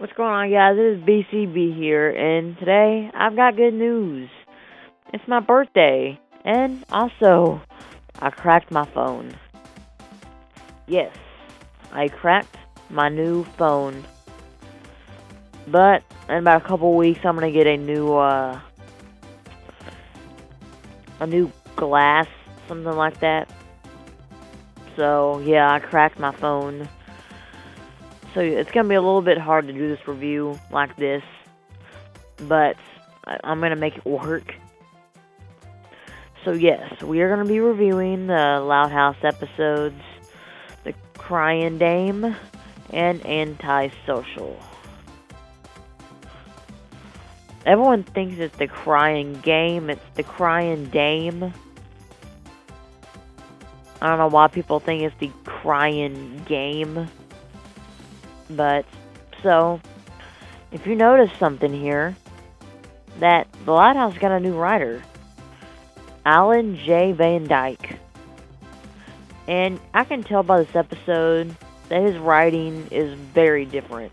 What's going on, guys? It is BCB here, and today I've got good news. It's my birthday, and also, I cracked my phone. Yes, I cracked my new phone. But in about a couple weeks, I'm gonna get a new glass, something like that. So yeah, I cracked my phone. So it's gonna be a little bit hard to do this review like this, but I'm gonna make it work. So yes, we are gonna be reviewing the Loud House episodes, The Crying Dame, and Antisocial. Everyone thinks it's The Crying Game. It's The Crying Dame. I don't know why people think it's The Crying Game. But, so, if you notice something here, that the Lighthouse got a new writer, Alan J. Van Dyke. And I can tell by this episode that his writing is very different.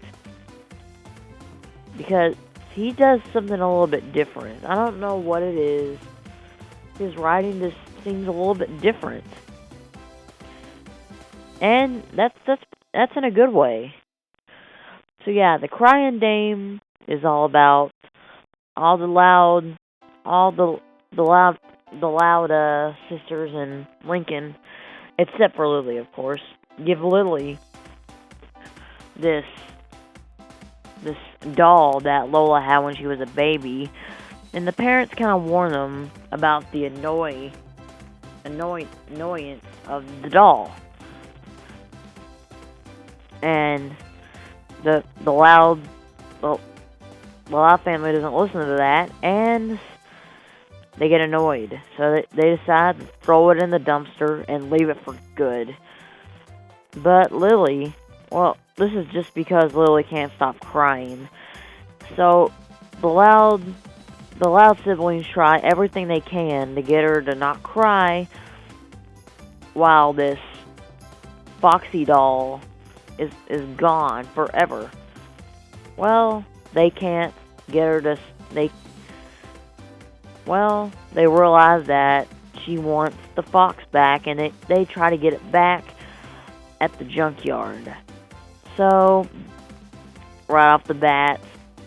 Because he does something a little bit different. I don't know what it is. His writing just seems a little bit different. And that's in a good way. So yeah, the Crying Dame is all about all the loud sisters in Lincoln, except for Lily, of course. Give Lily this doll that Lola had when she was a baby, and the parents kind of warn them about the annoyance of the doll, and the loud family doesn't listen to that, and they get annoyed. So they decide to throw it in the dumpster and leave it for good. But Lily, well, this is just because Lily can't stop crying. So the loud siblings try everything they can to get her to not cry, while this Foxy doll is gone forever. Well, they can't get her to. They realize that she wants the fox back, and they try to get it back at the junkyard. So, right off the bat,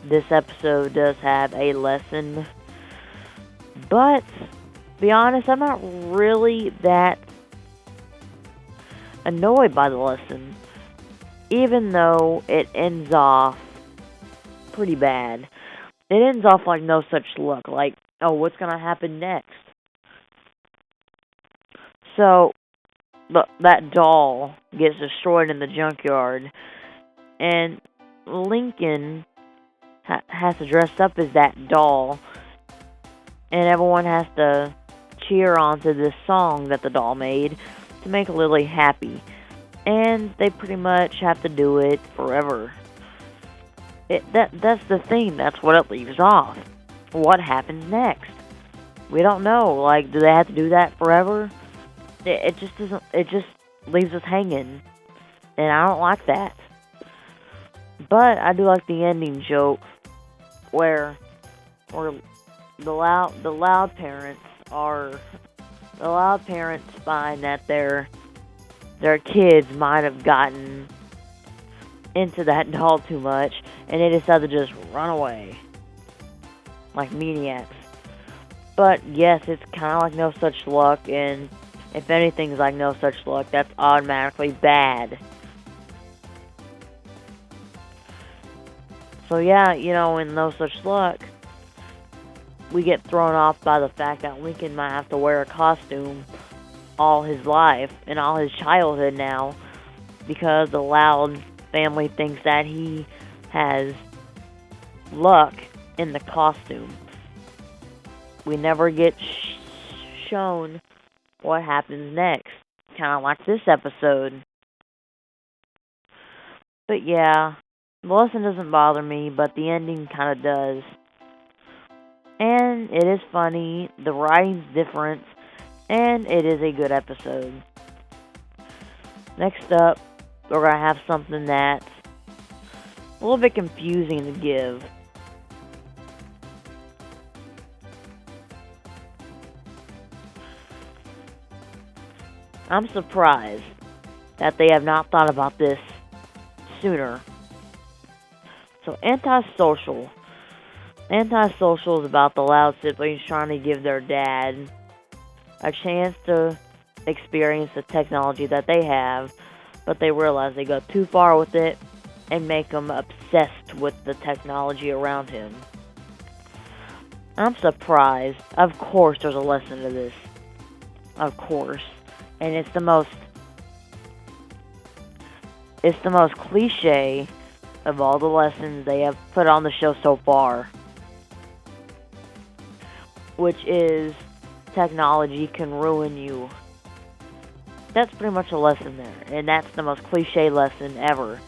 this episode does have a lesson. But, to be honest, I'm not really that annoyed by the lesson, even though it ends off pretty bad. It ends off like no such luck, like, oh, what's gonna happen next? So, that doll gets destroyed in the junkyard, and Lincoln has to dress up as that doll, and everyone has to cheer on to this song that the doll made to make Lily happy. And they pretty much have to do it forever. That's the thing. That's what it leaves off. What happens next? We don't know. Like, do they have to do that forever? It just doesn't. It just leaves us hanging, and I don't like that. But I do like the ending joke, where the loud parents find that their kids might have gotten into that doll too much, and they decide to just run away like maniacs. But yes, it's kind of like no such luck, and if anything's like no such luck, that's automatically bad. So yeah, in no such luck, we get thrown off by the fact that Lincoln might have to wear a costume all his life and all his childhood now, because the Loud family thinks that he has luck in the costume. We never get shown what happens next, kind of like this episode. But yeah, the lesson doesn't bother me, but the ending kind of does. And it is funny, the writing's different, and it is a good episode. Next up, we're going to have something that a little bit confusing to give. I'm surprised that they have not thought about this sooner. So, Antisocial. Antisocial is about the loud siblings trying to give their dad a chance to experience the technology that they have, but they realize they go too far with it and make him obsessed with the technology around him. I'm surprised. Of course there's a lesson to this. Of course. And it's the most cliche of all the lessons they have put on the show so far, which is technology can ruin you. That's pretty much a lesson there, and that's the most cliche lesson ever.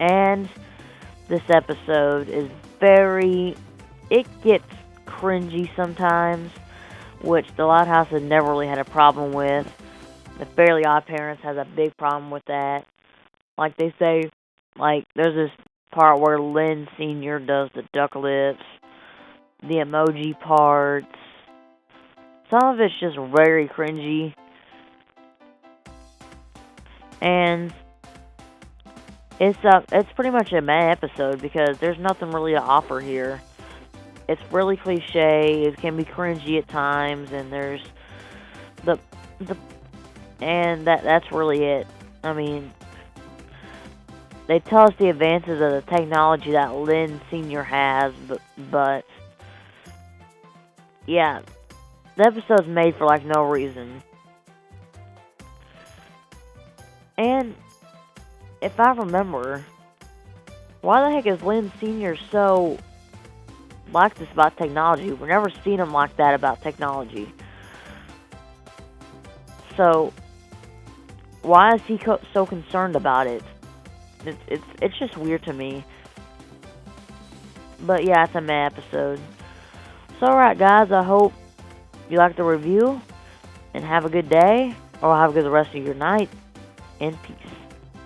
And this episode is it gets cringy sometimes, which the Loud House has never really had a problem with. The Fairly Odd Parents has a big problem with that. Like they say, like there's this part where Lynn Sr. does the duck lips, the emoji parts. Some of it's just very cringy. And it's pretty much a meh episode because there's nothing really to offer here. It's really cliche, it can be cringy at times, and there's that's really it. I mean, they tell us the advances of the technology that Lynn Sr. has, but yeah, the episode's made for like no reason. And if I remember, why the heck is Lynn Sr. so like this about technology? We've never seen him like that about technology. So why is he so concerned about it? It's just weird to me. But yeah, it's a meh episode. So alright guys, I hope you liked the review, and have a good day, or have a good rest of your night, and peace.